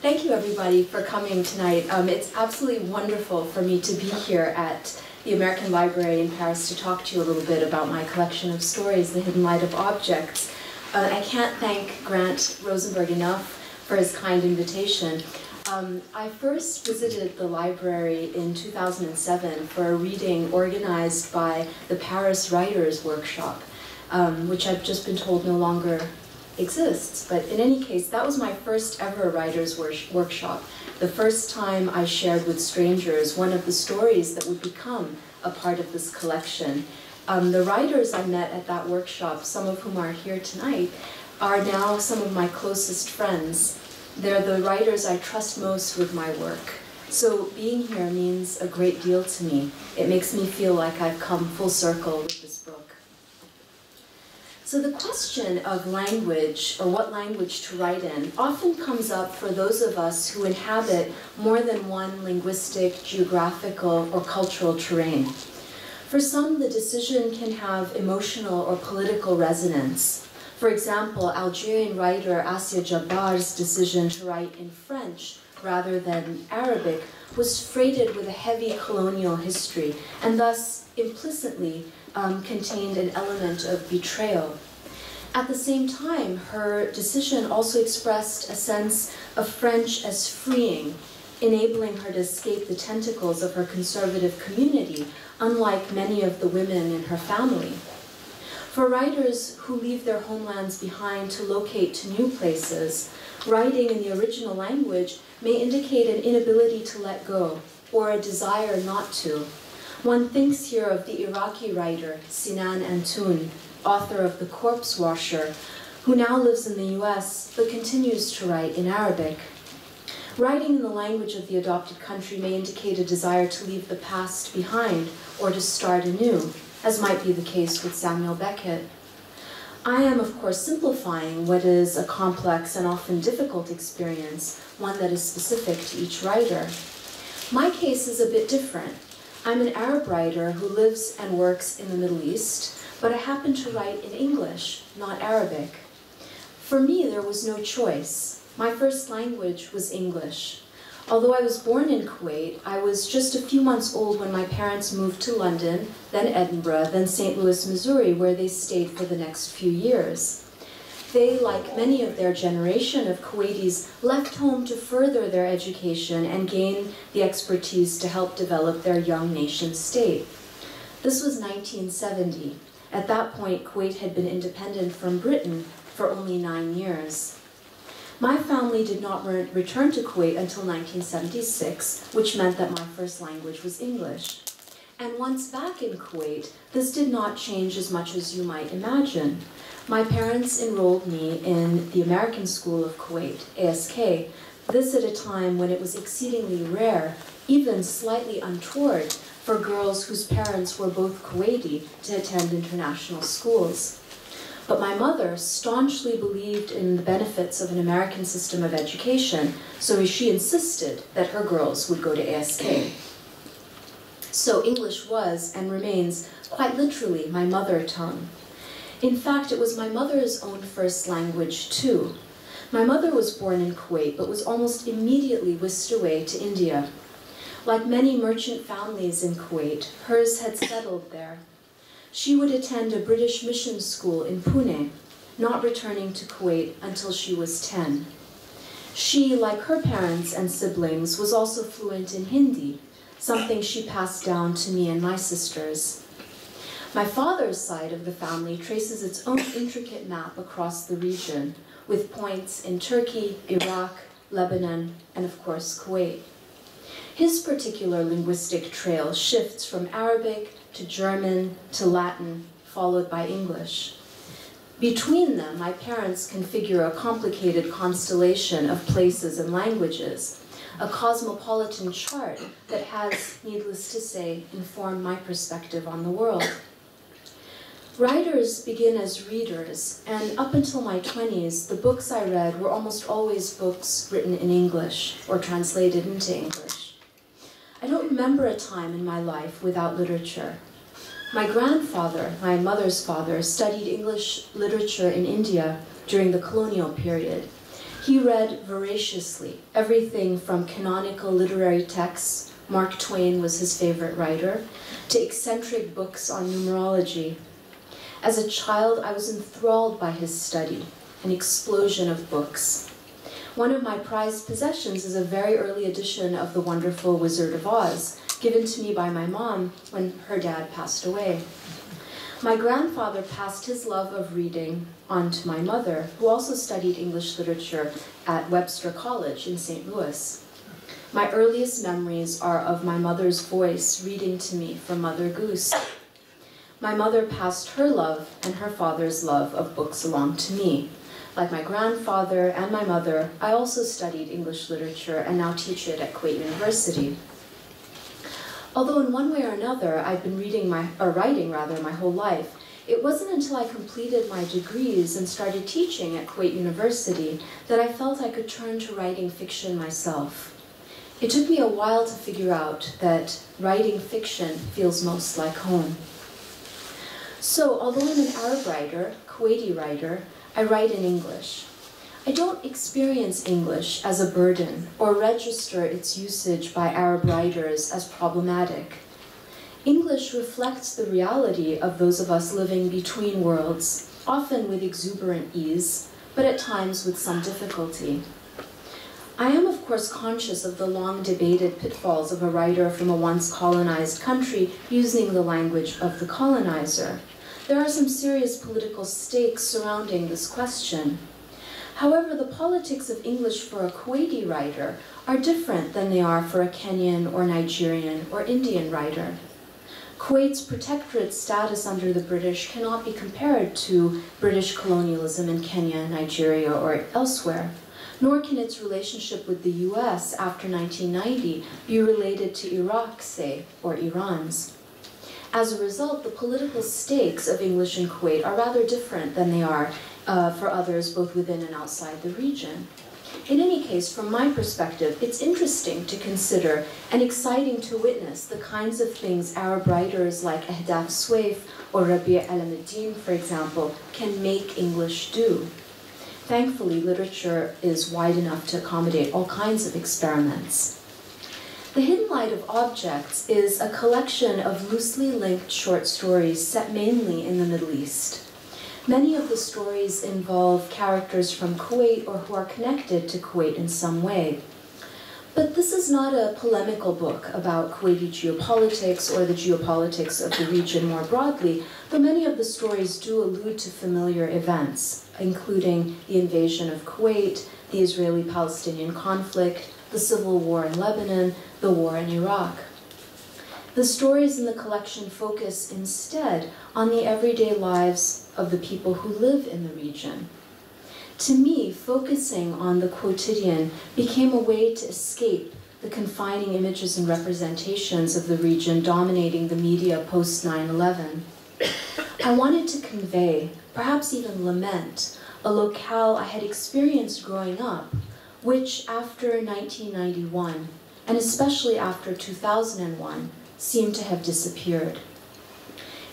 Thank you, everybody, for coming tonight. It's absolutely wonderful for me to be here at the American Library in Paris to talk to you a little bit about my collection of stories, The Hidden Light of Objects. I can't thank Grant Rosenberg enough for his kind invitation. I first visited the library in 2007 for a reading organized by the Paris Writers' Workshop, which I've just been told no longer exists. But in any case, that was my first ever writers' workshop. The first time I shared with strangers one of the stories that would become a part of this collection. The writers I met at that workshop, some of whom are here tonight, are now some of my closest friends. They're the writers I trust most with my work. So being here means a great deal to me. It makes me feel like I've come full circle with this book. So the question of language, or what language to write in, often comes up for those of us who inhabit more than one linguistic, geographical, or cultural terrain. For some, the decision can have emotional or political resonance. For example, Algerian writer Assia Jabbar's decision to write in French rather than Arabic was freighted with a heavy colonial history, and thus implicitly contained an element of betrayal. At the same time, her decision also expressed a sense of French as freeing, enabling her to escape the tentacles of her conservative community, unlike many of the women in her family. For writers who leave their homelands behind to locate to new places, writing in the original language may indicate an inability to let go, or a desire not to. One thinks here of the Iraqi writer Sinan Antoun, author of The Corpse Washer, who now lives in the US but continues to write in Arabic. Writing in the language of the adopted country may indicate a desire to leave the past behind or to start anew, as might be the case with Samuel Beckett. I am, of course, simplifying what is a complex and often difficult experience, one that is specific to each writer. My case is a bit different. I'm an Arab writer who lives and works in the Middle East, but I happen to write in English, not Arabic. For me, there was no choice. My first language was English. Although I was born in Kuwait, I was just a few months old when my parents moved to London, then Edinburgh, then St. Louis, Missouri, where they stayed for the next few years. They, like many of their generation of Kuwaitis, left home to further their education and gain the expertise to help develop their young nation state. This was 1970. At that point, Kuwait had been independent from Britain for only 9 years. My family did not return to Kuwait until 1976, which meant that my first language was English. And once back in Kuwait, this did not change as much as you might imagine. My parents enrolled me in the American School of Kuwait, ASK, this at a time when it was exceedingly rare, even slightly untoward, for girls whose parents were both Kuwaiti to attend international schools. But my mother staunchly believed in the benefits of an American system of education, so she insisted that her girls would go to ASK. So English was, and remains, quite literally my mother tongue. In fact, it was my mother's own first language, too. My mother was born in Kuwait, but was almost immediately whisked away to India. Like many merchant families in Kuwait, hers had settled there. She would attend a British mission school in Pune, not returning to Kuwait until she was 10. She, like her parents and siblings, was also fluent in Hindi, something she passed down to me and my sisters. My father's side of the family traces its own intricate map across the region, with points in Turkey, Iraq, Lebanon, and of course Kuwait. His particular linguistic trail shifts from Arabic to German to Latin, followed by English. Between them, my parents configure a complicated constellation of places and languages, a cosmopolitan chart that has, needless to say, informed my perspective on the world. Writers begin as readers, and up until my 20s, the books I read were almost always books written in English or translated into English. I don't remember a time in my life without literature. My grandfather, my mother's father, studied English literature in India during the colonial period. He read voraciously everything from canonical literary texts, Mark Twain was his favorite writer, to eccentric books on numerology. As a child, I was enthralled by his study, an explosion of books. One of my prized possessions is a very early edition of The Wonderful Wizard of Oz, given to me by my mom when her dad passed away. My grandfather passed his love of reading on to my mother, who also studied English literature at Webster College in St. Louis. My earliest memories are of my mother's voice reading to me from Mother Goose. My mother passed her love and her father's love of books along to me. Like my grandfather and my mother, I also studied English literature and now teach it at Kuwait University. Although in one way or another, I've been writing my whole life, it wasn't until I completed my degrees and started teaching at Kuwait University that I felt I could turn to writing fiction myself. It took me a while to figure out that writing fiction feels most like home. So, although I'm an Arab writer, Kuwaiti writer, I write in English. I don't experience English as a burden or register its usage by Arab writers as problematic. English reflects the reality of those of us living between worlds, often with exuberant ease, but at times with some difficulty. I am, of course, conscious of the long-debated pitfalls of a writer from a once colonized country using the language of the colonizer. There are some serious political stakes surrounding this question. However, the politics of English for a Kuwaiti writer are different than they are for a Kenyan or Nigerian or Indian writer. Kuwait's protectorate status under the British cannot be compared to British colonialism in Kenya, Nigeria, or elsewhere, nor can its relationship with the US after 1990 be related to Iraq, say, or Iran's. As a result, the political stakes of English in Kuwait are rather different than they are for others both within and outside the region. In any case, from my perspective, it's interesting to consider and exciting to witness the kinds of things Arab writers like Ahdaf Swaif or Rabi' al-Madin, for example, can make English do. Thankfully, literature is wide enough to accommodate all kinds of experiments. The Hidden Light of Objects is a collection of loosely linked short stories set mainly in the Middle East. Many of the stories involve characters from Kuwait or who are connected to Kuwait in some way. But this is not a polemical book about Kuwaiti geopolitics or the geopolitics of the region more broadly, though many of the stories do allude to familiar events, including the invasion of Kuwait, the Israeli-Palestinian conflict, the civil war in Lebanon, the war in Iraq. The stories in the collection focus instead on the everyday lives of the people who live in the region. To me, focusing on the quotidian became a way to escape the confining images and representations of the region dominating the media post 9/11. I wanted to convey, perhaps even lament, a locale I had experienced growing up, which after 1991, and especially after 2001, seemed to have disappeared.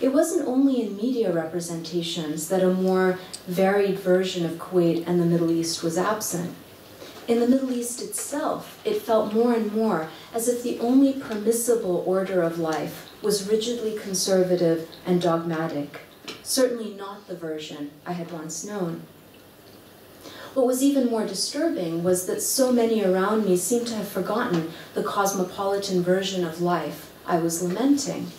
It wasn't only in media representations that a more varied version of Kuwait and the Middle East was absent. In the Middle East itself, it felt more and more as if the only permissible order of life was rigidly conservative and dogmatic, certainly not the version I had once known. What was even more disturbing was that so many around me seemed to have forgotten the cosmopolitan version of life I was lamenting.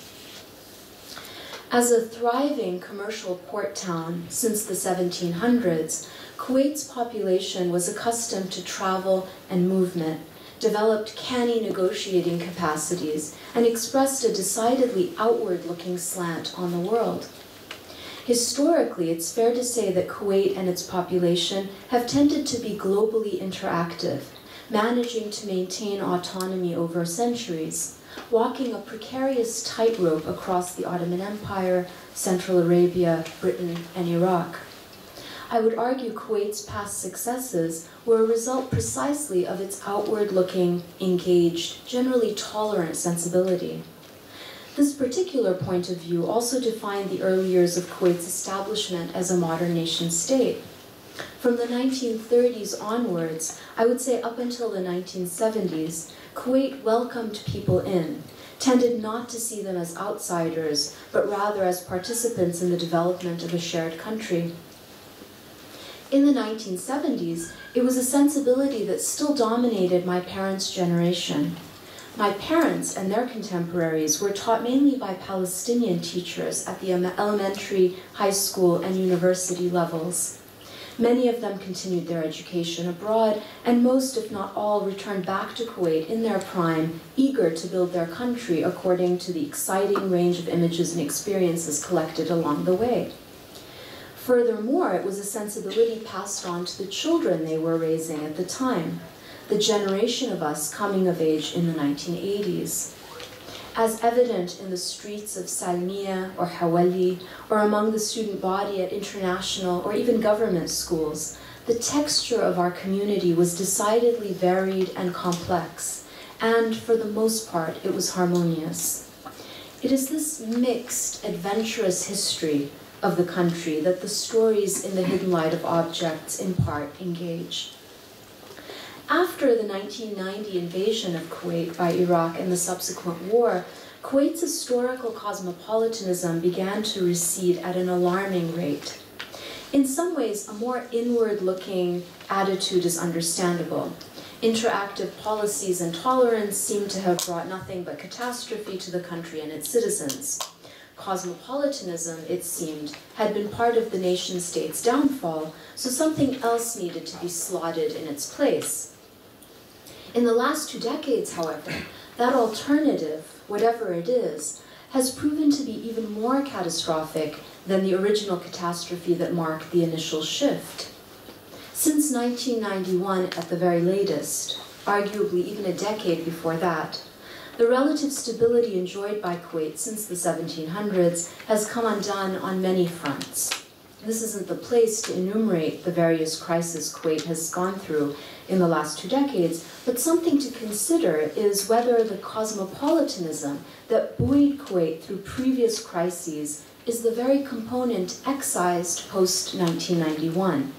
As a thriving commercial port town since the 1700s, Kuwait's population was accustomed to travel and movement, developed canny negotiating capacities, and expressed a decidedly outward-looking slant on the world. Historically, it's fair to say that Kuwait and its population have tended to be globally interactive, managing to maintain autonomy over centuries, walking a precarious tightrope across the Ottoman Empire, Central Arabia, Britain, and Iraq. I would argue Kuwait's past successes were a result precisely of its outward-looking, engaged, generally tolerant sensibility. This particular point of view also defined the early years of Kuwait's establishment as a modern nation-state. From the 1930s onwards, I would say up until the 1970s, Kuwait welcomed people in, tended not to see them as outsiders, but rather as participants in the development of a shared country. In the 1970s, it was a sensibility that still dominated my parents' generation. My parents and their contemporaries were taught mainly by Palestinian teachers at the elementary, high school, and university levels. Many of them continued their education abroad, and most, if not all, returned back to Kuwait in their prime, eager to build their country according to the exciting range of images and experiences collected along the way. Furthermore, it was a sensibility passed on to the children they were raising at the time, the generation of us coming of age in the 1980s. As evident in the streets of Salmiya or Hawali, or among the student body at international or even government schools, the texture of our community was decidedly varied and complex, and for the most part, it was harmonious. It is this mixed, adventurous history of the country that the stories in the hidden light of objects in part engage. After the 1990 invasion of Kuwait by Iraq and the subsequent war, Kuwait's historical cosmopolitanism began to recede at an alarming rate. In some ways, a more inward-looking attitude is understandable. Interactive policies and tolerance seem to have brought nothing but catastrophe to the country and its citizens. Cosmopolitanism, it seemed, had been part of the nation-state's downfall, so something else needed to be slotted in its place. In the last 2 decades, however, that alternative, whatever it is, has proven to be even more catastrophic than the original catastrophe that marked the initial shift. Since 1991, at the very latest, arguably even a decade before that, the relative stability enjoyed by Kuwait since the 1700s has come undone on many fronts. This isn't the place to enumerate the various crises Kuwait has gone through in the last 2 decades, but something to consider is whether the cosmopolitanism that buoyed Kuwait through previous crises is the very component excised post-1991,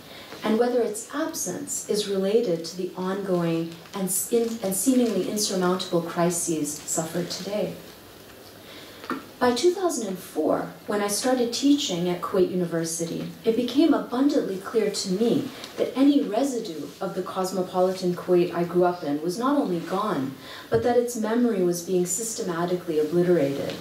and whether its absence is related to the ongoing and seemingly insurmountable crises suffered today. By 2004, when I started teaching at Kuwait University, it became abundantly clear to me that any residue of the cosmopolitan Kuwait I grew up in was not only gone, but that its memory was being systematically obliterated.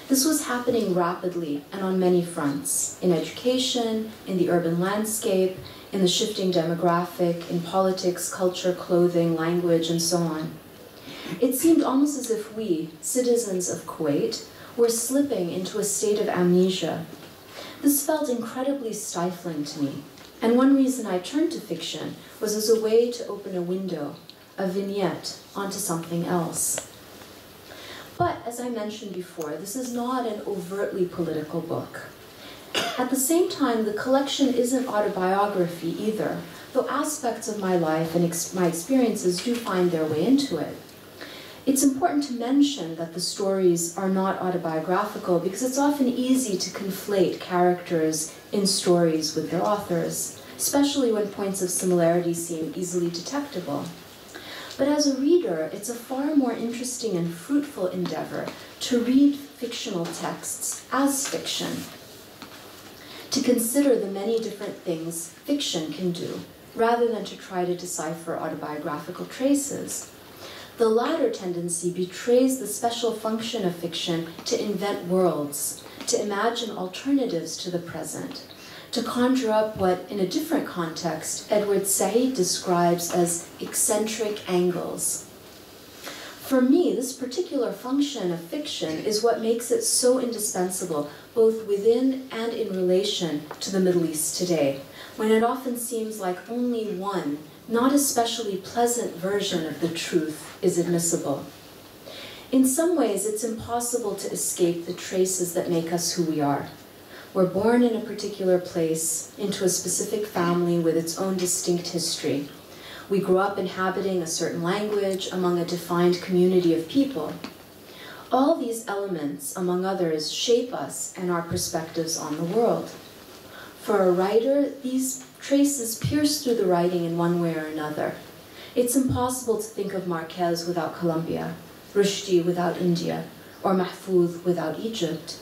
This was happening rapidly and on many fronts, in education, in the urban landscape, in the shifting demographic, in politics, culture, clothing, language, and so on. It seemed almost as if we, citizens of Kuwait, were slipping into a state of amnesia. This felt incredibly stifling to me, and one reason I turned to fiction was as a way to open a window, a vignette, onto something else. But, as I mentioned before, this is not an overtly political book. At the same time, the collection isn't autobiography either, though aspects of my life and my experiences do find their way into it. It's important to mention that the stories are not autobiographical because it's often easy to conflate characters in stories with their authors, especially when points of similarity seem easily detectable. But as a reader, it's a far more interesting and fruitful endeavor to read fictional texts as fiction, to consider the many different things fiction can do, rather than to try to decipher autobiographical traces. The latter tendency betrays the special function of fiction to invent worlds, to imagine alternatives to the present, to conjure up what, in a different context, Edward Said describes as eccentric angles. For me, this particular function of fiction is what makes it so indispensable, both within and in relation to the Middle East today, when it often seems like only one, not especially pleasant version of the truth is admissible. In some ways, it's impossible to escape the traces that make us who we are. We're born in a particular place, into a specific family with its own distinct history. We grow up inhabiting a certain language among a defined community of people. All these elements, among others, shape us and our perspectives on the world. For a writer, these traces pierce through the writing in one way or another. It's impossible to think of Marquez without Colombia, Rushdie without India, or Mahfouz without Egypt.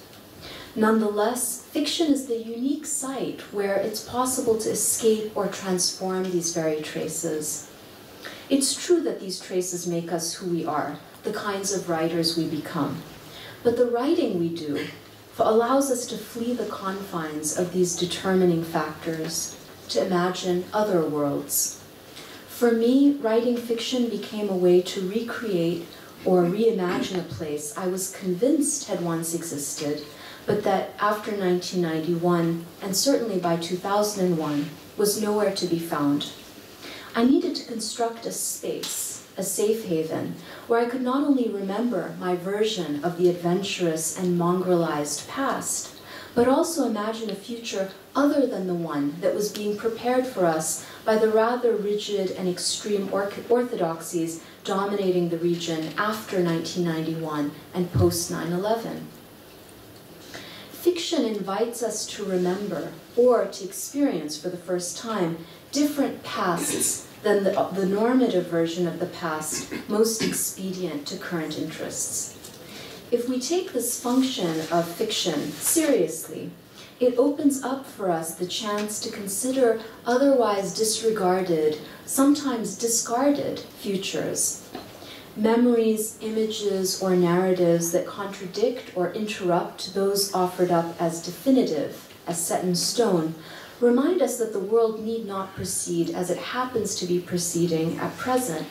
Nonetheless, fiction is the unique site where it's possible to escape or transform these very traces. It's true that these traces make us who we are, the kinds of writers we become. But the writing we do allows us to flee the confines of these determining factors, to imagine other worlds. For me, writing fiction became a way to recreate or reimagine a place I was convinced had once existed, but that after 1991, and certainly by 2001, was nowhere to be found. I needed to construct a space, a safe haven, where I could not only remember my version of the adventurous and mongrelized past, but also imagine a future other than the one that was being prepared for us by the rather rigid and extreme orthodoxies dominating the region after 1991 and post 9/11. Fiction invites us to remember, or to experience for the first time, different pasts than the normative version of the past most expedient to current interests. If we take this function of fiction seriously, it opens up for us the chance to consider otherwise disregarded, sometimes discarded futures. Memories, images, or narratives that contradict or interrupt those offered up as definitive, as set in stone, remind us that the world need not proceed as it happens to be proceeding at present.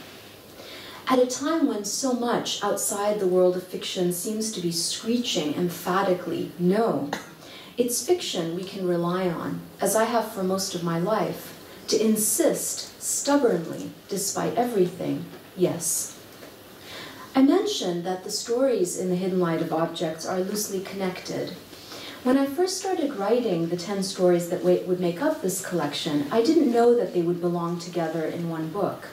At a time when so much outside the world of fiction seems to be screeching emphatically no, it's fiction we can rely on, as I have for most of my life, to insist stubbornly, despite everything, yes. I mentioned that the stories in the hidden light of objects are loosely connected. When I first started writing the 10 stories that would make up this collection, I didn't know that they would belong together in one book.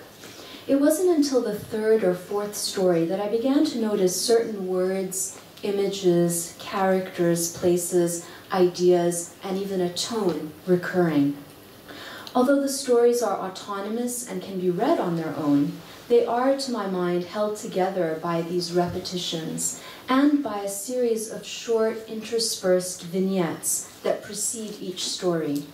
It wasn't until the 3rd or 4th story that I began to notice certain words, images, characters, places, ideas, and even a tone recurring. Although the stories are autonomous and can be read on their own, they are, to my mind, held together by these repetitions and by a series of short, interspersed vignettes that precede each story.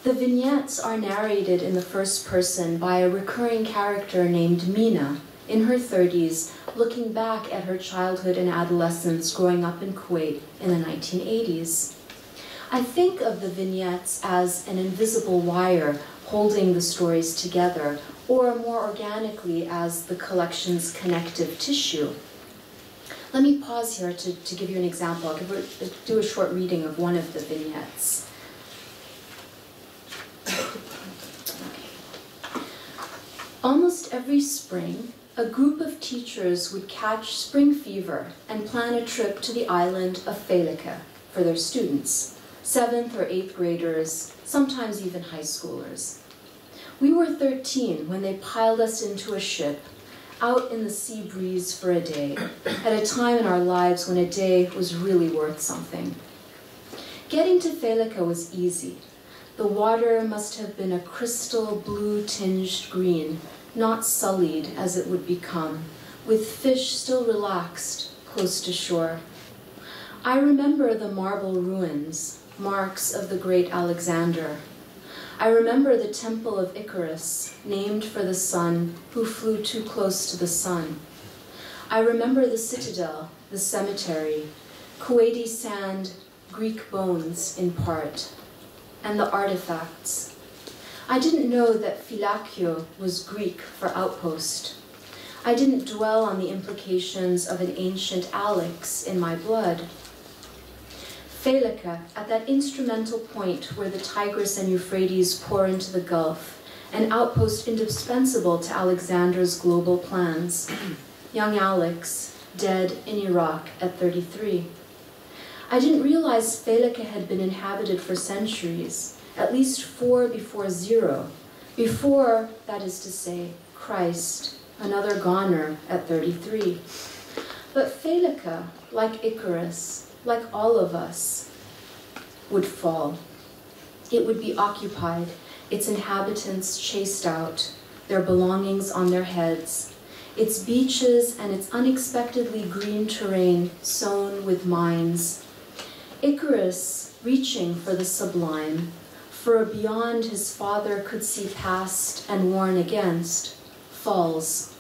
The vignettes are narrated in the first person by a recurring character named Mina, in her 30s, looking back at her childhood and adolescence growing up in Kuwait in the 1980s. I think of the vignettes as an invisible wire holding the stories together, or more organically as the collection's connective tissue. Let me pause here to give you an example. I'll do a short reading of one of the vignettes. Almost every spring, a group of teachers would catch spring fever and plan a trip to the island of Felika for their students, 7th or 8th graders, sometimes even high schoolers. We were 13 when they piled us into a ship, out in the sea breeze for a day, at a time in our lives when a day was really worth something. Getting to Felika was easy. The water must have been a crystal blue-tinged green, not sullied as it would become, with fish still relaxed close to shore. I remember the marble ruins, marks of the great Alexander. I remember the temple of Icarus, named for the sun who flew too close to the sun. I remember the citadel, the cemetery, Kuwaiti sand, Greek bones in part, and the artifacts. I didn't know that phylakio was Greek for outpost. I didn't dwell on the implications of an ancient Alex in my blood. Felika, at that instrumental point where the Tigris and Euphrates pour into the Gulf, an outpost indispensable to Alexander's global plans. Young Alex, dead in Iraq at 33. I didn't realize Felika had been inhabited for centuries, at least 4 before 0, before, that is to say, Christ, another goner at 33. But Felika, like Icarus, like all of us, would fall. It would be occupied, its inhabitants chased out, their belongings on their heads, its beaches and its unexpectedly green terrain sown with mines. Icarus, reaching for the sublime, for a beyond his father could see past and warn against, falls.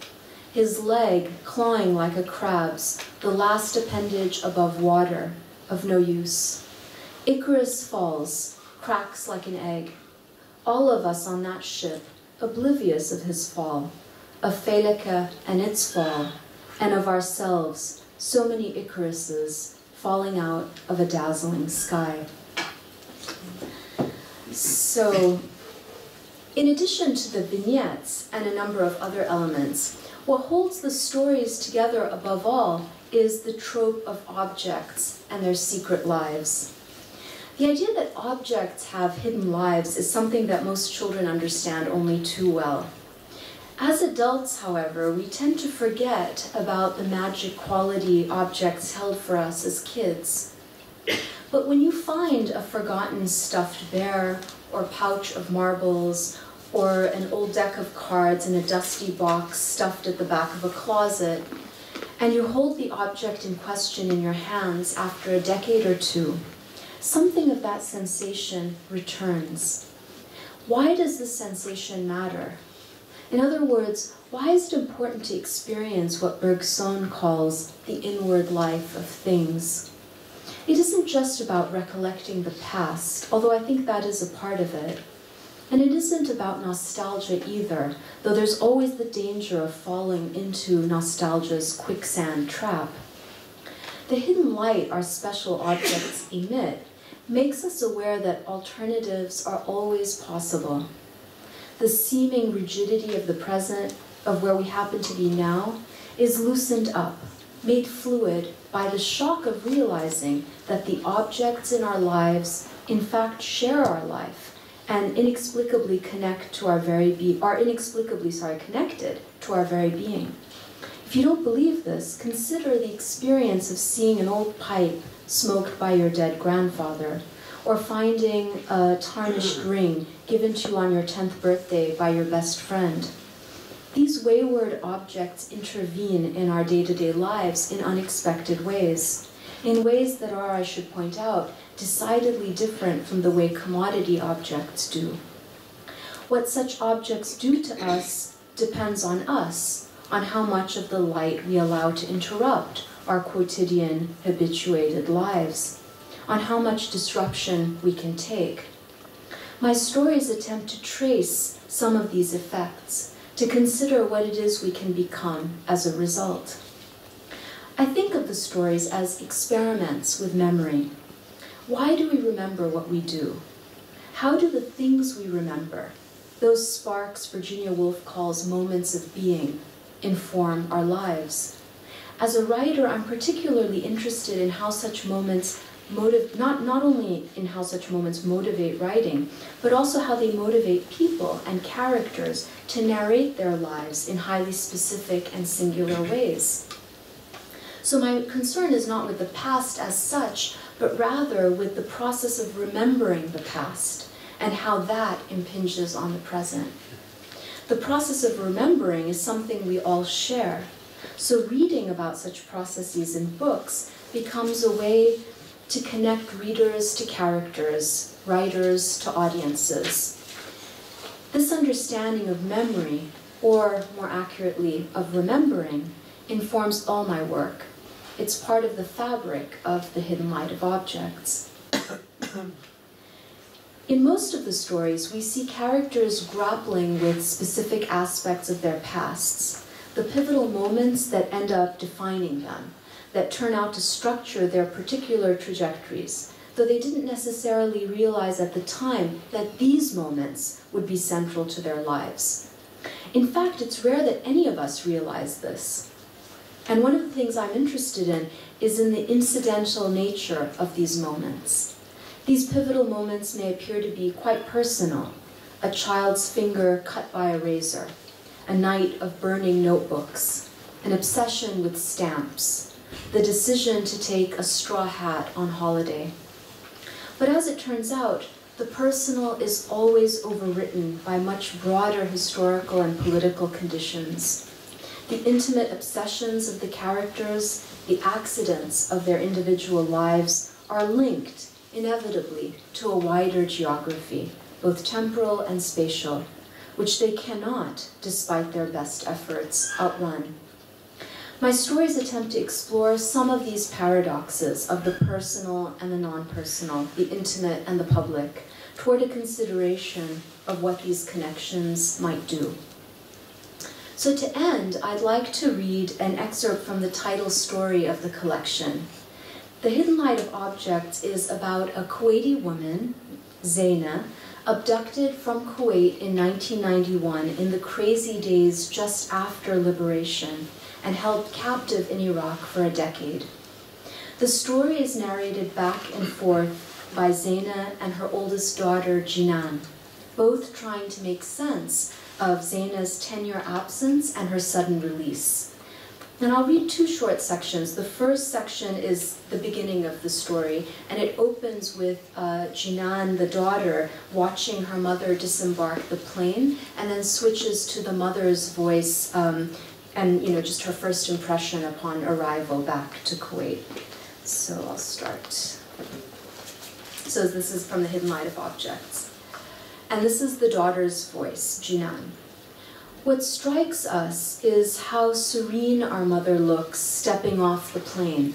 His leg clawing like a crab's, the last appendage above water, of no use. Icarus falls, cracks like an egg. All of us on that ship, oblivious of his fall, of Felika and its fall, and of ourselves, so many Icaruses falling out of a dazzling sky. So, in addition to the vignettes and a number of other elements, what holds the stories together above all is the trope of objects and their secret lives. The idea that objects have hidden lives is something that most children understand only too well. As adults, however, we tend to forget about the magic quality objects held for us as kids. But when you find a forgotten stuffed bear or pouch of marbles or an old deck of cards in a dusty box stuffed at the back of a closet, and you hold the object in question in your hands after a decade or two, something of that sensation returns. Why does this sensation matter? In other words, why is it important to experience what Bergson calls the inward life of things? It isn't just about recollecting the past, although I think that is a part of it. And it isn't about nostalgia either, though there's always the danger of falling into nostalgia's quicksand trap. The hidden light our special objects emit makes us aware that alternatives are always possible. The seeming rigidity of the present, of where we happen to be now, is loosened up, made fluid by the shock of realizing that the objects in our lives in fact share our life and inexplicably connect to our very connected to our very being. If you don't believe this, consider the experience of seeing an old pipe smoked by your dead grandfather, or finding a tarnished ring given to you on your 10th birthday by your best friend. These wayward objects intervene in our day-to-day lives in unexpected ways, in ways that are, I should point out, decidedly different from the way commodity objects do. What such objects do to us depends on us, on how much of the light we allow to interrupt our quotidian, habituated lives, on how much disruption we can take. My stories attempt to trace some of these effects, to consider what it is we can become as a result. I think of the stories as experiments with memory. Why do we remember what we do? How do the things we remember, those sparks Virginia Woolf calls moments of being, inform our lives? As a writer, I'm particularly interested in how such moments not only in how such moments motivate writing, but also how they motivate people and characters to narrate their lives in highly specific and singular ways. So my concern is not with the past as such, but rather with the process of remembering the past and how that impinges on the present. The process of remembering is something we all share. So reading about such processes in books becomes a way to connect readers to characters, writers to audiences. This understanding of memory, or more accurately, of remembering, informs all my work. It's part of the fabric of the hidden light of objects. In most of the stories, we see characters grappling with specific aspects of their pasts, the pivotal moments that end up defining them, that turn out to structure their particular trajectories, though they didn't necessarily realize at the time that these moments would be central to their lives. In fact, it's rare that any of us realize this. And one of the things I'm interested in is in the incidental nature of these moments. These pivotal moments may appear to be quite personal: a child's finger cut by a razor, a night of burning notebooks, an obsession with stamps, the decision to take a straw hat on holiday. But as it turns out, the personal is always overwritten by much broader historical and political conditions. The intimate obsessions of the characters, the accidents of their individual lives are linked, inevitably, to a wider geography, both temporal and spatial, which they cannot, despite their best efforts, outrun. My stories attempt to explore some of these paradoxes of the personal and the non-personal, the intimate and the public, toward a consideration of what these connections might do. So to end, I'd like to read an excerpt from the title story of the collection. The Hidden Light of Objects is about a Kuwaiti woman, Zaina, abducted from Kuwait in 1991 in the crazy days just after liberation and held captive in Iraq for a decade. The story is narrated back and forth by Zaina and her oldest daughter, Jinan, both trying to make sense of Zaina's 10-year absence and her sudden release. And I'll read two short sections. The first section is the beginning of the story, and it opens with Jinan, the daughter, watching her mother disembark the plane, and then switches to the mother's voice and just her first impression upon arrival back to Kuwait. So I'll start. So this is from the Hidden Light of Objects. And this is the daughter's voice, Jinan. What strikes us is how serene our mother looks stepping off the plane,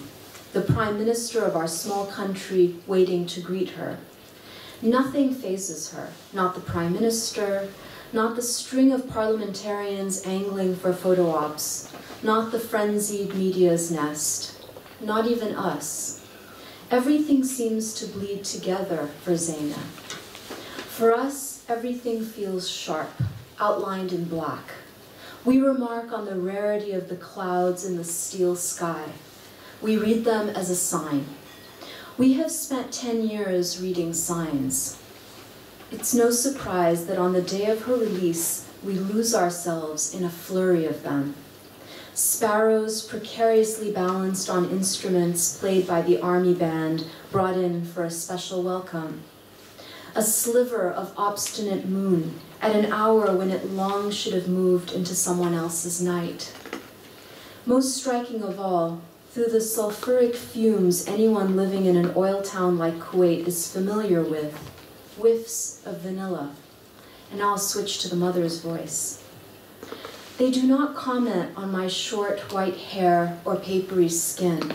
the prime minister of our small country waiting to greet her. Nothing phases her, not the prime minister, not the string of parliamentarians angling for photo ops, not the frenzied media's nest, not even us. Everything seems to bleed together for Zaina. For us, everything feels sharp, outlined in black. We remark on the rarity of the clouds in the steel sky. We read them as a sign. We have spent 10 years reading signs. It's no surprise that on the day of her release, we lose ourselves in a flurry of them. Sparrows precariously balanced on instruments played by the army band brought in for a special welcome. A sliver of obstinate moon at an hour when it long should have moved into someone else's night. Most striking of all, through the sulfuric fumes anyone living in an oil town like Kuwait is familiar with, whiffs of vanilla. And I'll switch to the mother's voice. They do not comment on my short white hair or papery skin.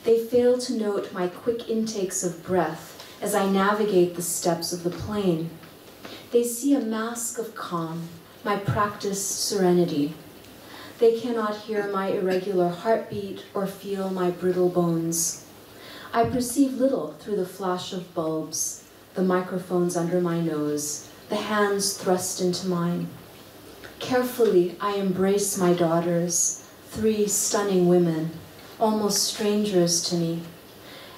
They fail to note my quick intakes of breath as I navigate the steps of the plane. They see a mask of calm, my practiced serenity. They cannot hear my irregular heartbeat or feel my brittle bones. I perceive little through the flash of bulbs, the microphones under my nose, the hands thrust into mine. Carefully, I embrace my daughters, 3 stunning women, almost strangers to me,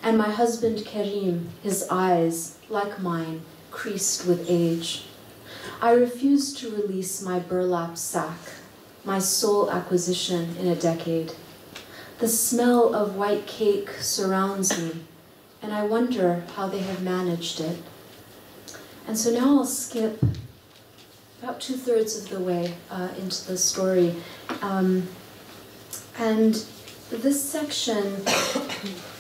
and my husband Karim, his eyes, like mine, creased with age. I refuse to release my burlap sack, my sole acquisition in a decade. The smell of white cake surrounds me, and I wonder how they have managed it. And so now I'll skip about 2/3 of the way into the story. And this section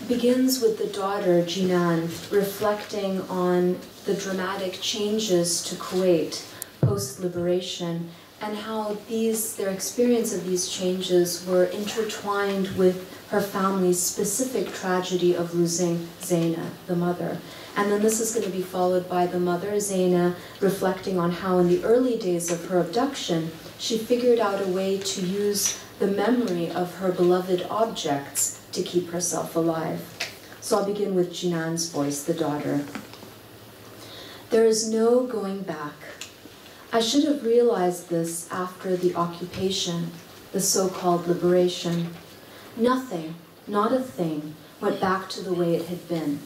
begins with the daughter, Jinan, reflecting on the dramatic changes to Kuwait post-liberation and how their experience of these changes were intertwined with her family's specific tragedy of losing Zaina, the mother. And then this is going to be followed by the mother, Zaina, reflecting on how in the early days of her abduction, she figured out a way to use the memory of her beloved objects to keep herself alive. So I'll begin with Jinan's voice, the daughter. There is no going back. I should have realized this after the occupation, the so-called liberation. Nothing, not a thing, went back to the way it had been.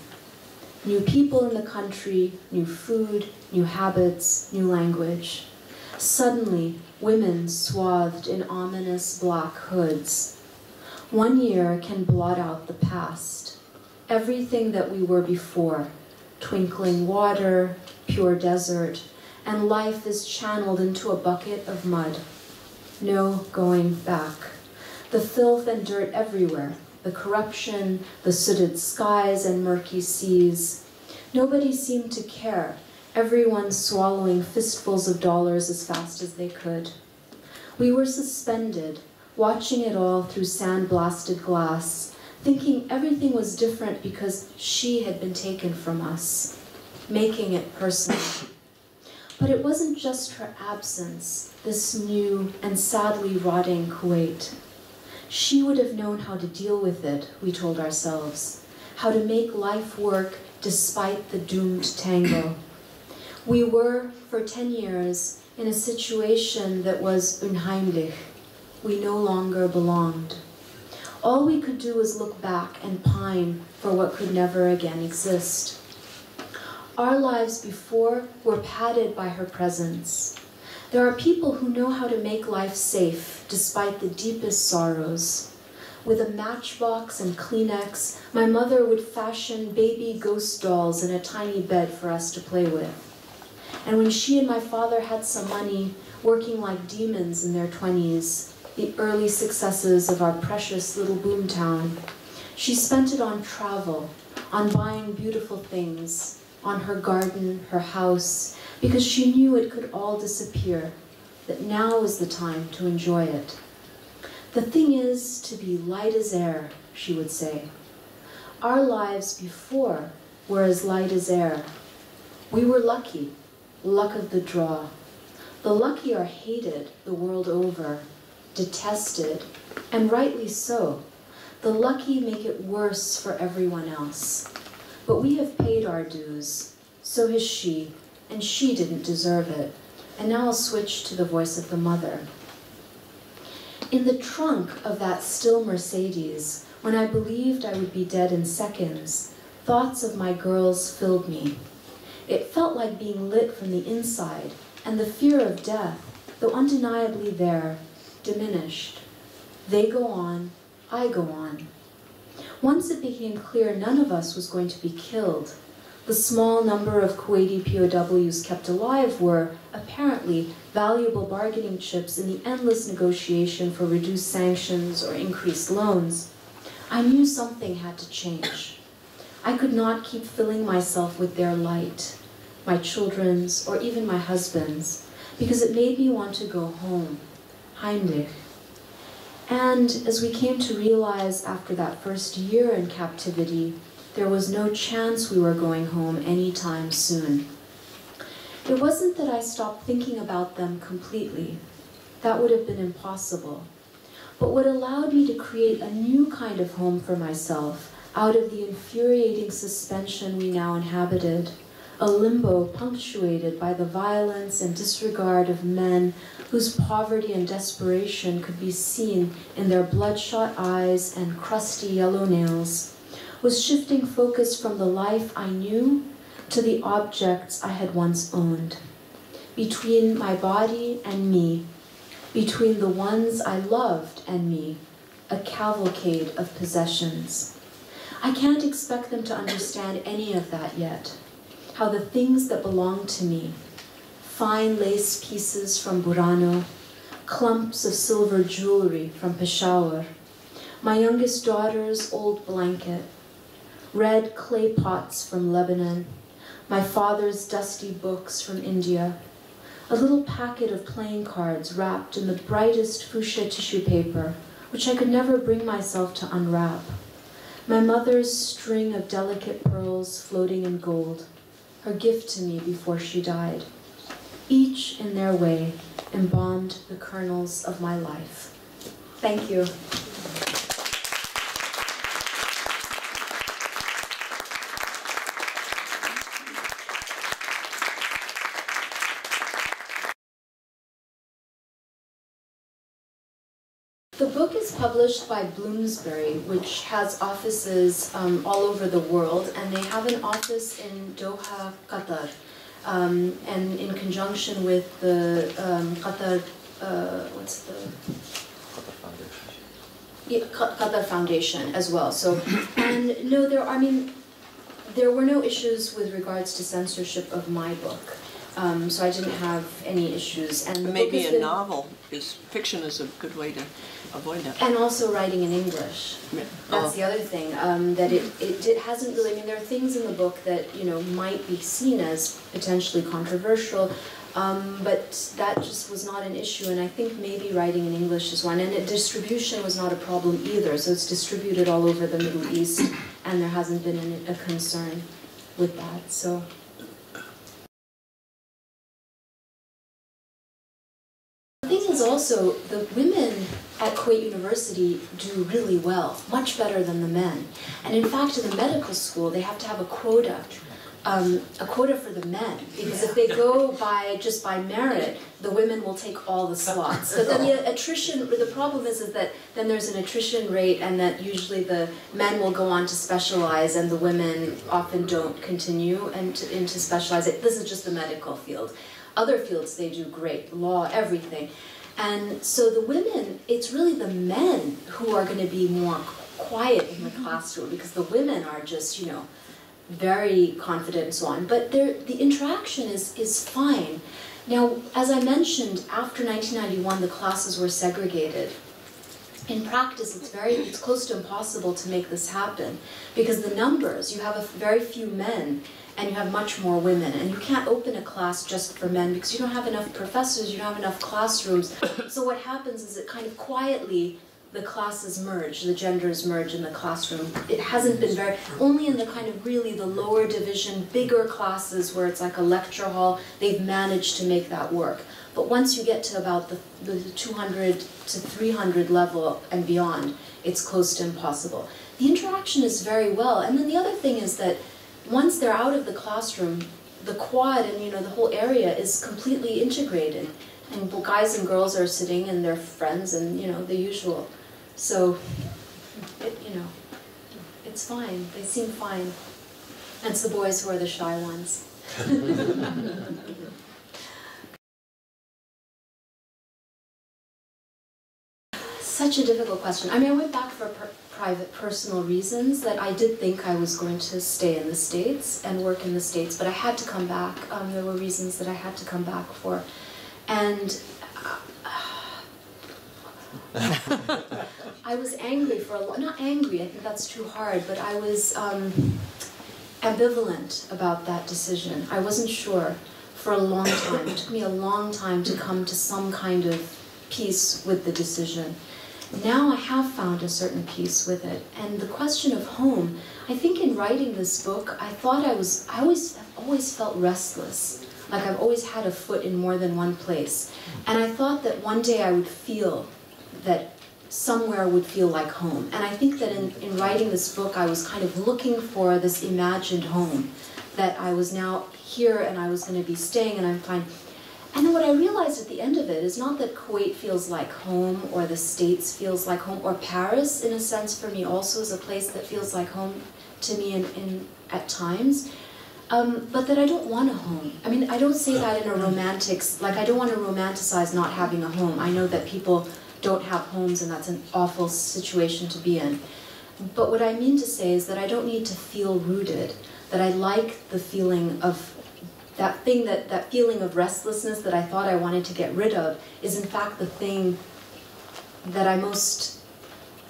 New people in the country, new food, new habits, new language. Suddenly, women swathed in ominous black hoods. 1 year can blot out the past. Everything that we were before, twinkling water, pure desert, and life is channeled into a bucket of mud. No going back. The filth and dirt everywhere, the corruption, the sooted skies and murky seas. Nobody seemed to care, everyone swallowing fistfuls of dollars as fast as they could. We were suspended, watching it all through sand-blasted glass, thinking everything was different because she had been taken from us, making it personal. But it wasn't just her absence, this new and sadly rotting Kuwait. She would have known how to deal with it, we told ourselves, how to make life work despite the doomed tango. We were, for 10 years, in a situation that was unheimlich. We no longer belonged. All we could do was look back and pine for what could never again exist. Our lives before were padded by her presence. There are people who know how to make life safe despite the deepest sorrows. With a matchbox and Kleenex, my mother would fashion baby ghost dolls in a tiny bed for us to play with. And when she and my father had some money, working like demons in their 20s, the early successes of our precious little boomtown, she spent it on travel, on buying beautiful things, on her garden, her house, because she knew it could all disappear, that now was the time to enjoy it. The thing is to be light as air, she would say. Our lives before were as light as air. We were lucky, luck of the draw. The lucky are hated the world over, detested, and rightly so. The lucky make it worse for everyone else. But we have paid our dues, so has she, and she didn't deserve it. And now I'll switch to the voice of the mother. In the trunk of that still Mercedes, when I believed I would be dead in seconds, thoughts of my girls filled me. It felt like being lit from the inside, and the fear of death, though undeniably there, diminished. They go on, I go on. Once it became clear none of us was going to be killed, the small number of Kuwaiti POWs kept alive were, apparently, valuable bargaining chips in the endless negotiation for reduced sanctions or increased loans. I knew something had to change. I could not keep filling myself with their light, my children's, or even my husband's, because it made me want to go home, heimlich. And as we came to realize after that first year in captivity, there was no chance we were going home anytime soon. It wasn't that I stopped thinking about them completely. That would have been impossible. But what allowed me to create a new kind of home for myself out of the infuriating suspension we now inhabited, a limbo punctuated by the violence and disregard of men whose poverty and desperation could be seen in their bloodshot eyes and crusty yellow nails, was shifting focus from the life I knew to the objects I had once owned. Between my body and me, between the ones I loved and me, a cavalcade of possessions. I can't expect them to understand any of that yet. How the things that belong to me, fine lace pieces from Burano, clumps of silver jewelry from Peshawar, my youngest daughter's old blanket, red clay pots from Lebanon, my father's dusty books from India, a little packet of playing cards wrapped in the brightest fuchsia tissue paper, which I could never bring myself to unwrap, my mother's string of delicate pearls floating in gold, her gift to me before she died. Each, in their way, embalmed the kernels of my life. Thank you. The book is published by Bloomsbury, which has offices all over the world, and they have an office in Doha, Qatar, and in conjunction with the Qatar, what's the? Qatar Foundation as well. So, and no, there. I mean, there were no issues with regards to censorship of my book. So I didn't have any issues. And maybe a novel fiction is a good way to avoid that. And also writing in English. That's the other thing. That it hasn't really. I mean, there are things in the book that might be seen as potentially controversial, but that just was not an issue. And I think maybe writing in English is one. And distribution was not a problem either. So it's distributed all over the Middle East, and there hasn't been a concern with that. So. The thing is also, the women at Kuwait University do really well, much better than the men. And in fact, in the medical school, they have to have a quota for the men, because if they go just by merit, the women will take all the slots. But then the problem is that then there's an attrition rate, and that usually the men will go on to specialize, and the women often don't continue into specialize. This is just the medical field. Other fields, they do great, law, everything. And so the women, it's really the men who are going to be more quiet in the classroom, because the women are just, very confident and so on. But the interaction is fine. Now, as I mentioned, after 1991, the classes were segregated. In practice, it's close to impossible to make this happen, because the numbers, you have very few men, and you have much more women, and you can't open a class just for men because you don't have enough professors, you don't have enough classrooms. So what happens is it kind of quietly, the classes merge, the genders merge in the classroom. It hasn't been only in the kind of really the lower division, bigger classes where it's like a lecture hall, they've managed to make that work. But once you get to about the 200 to 300 level and beyond, it's close to impossible. The interaction is very well, and then the other thing is that once they're out of the classroom, the quad and the whole area is completely integrated, and guys and girls are sitting and they're friends and the usual. So, it's fine. They seem fine. And it's the boys who are the shy ones. Such a difficult question. I mean, I went back for private, personal reasons that I did think I was going to stay in the States and work in the States, but I had to come back. There were reasons that I had to come back for. And I was angry for not angry, I think that's too hard, but I was ambivalent about that decision. I wasn't sure for a long time. It took me a long time to come to some kind of peace with the decision. Now I have found a certain peace with it. And the question of home, I think in writing this book, I thought I always felt restless. Like I've always had a foot in more than one place. And I thought that one day I would feel that somewhere would feel like home. And I think that in writing this book, I was kind of looking for this imagined home, that I was now here and I was going to be staying and I'm fine. And what I realized at the end of it is not that Kuwait feels like home, or the States feels like home, or Paris, in a sense, for me also is a place that feels like home to me at times, but that I don't want a home. I mean, I don't say that in a romantic, like I don't want to romanticize not having a home. I know that people don't have homes and that's an awful situation to be in. But what I mean to say is that I don't need to feel rooted, that I like the feeling of that feeling of restlessness that I thought I wanted to get rid of is in fact the thing that I most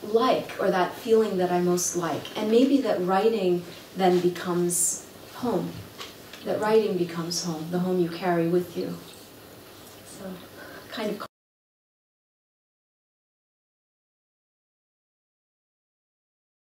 like, or that feeling that I most like. And maybe that writing then becomes home. That writing becomes home, the home you carry with you. So, kind of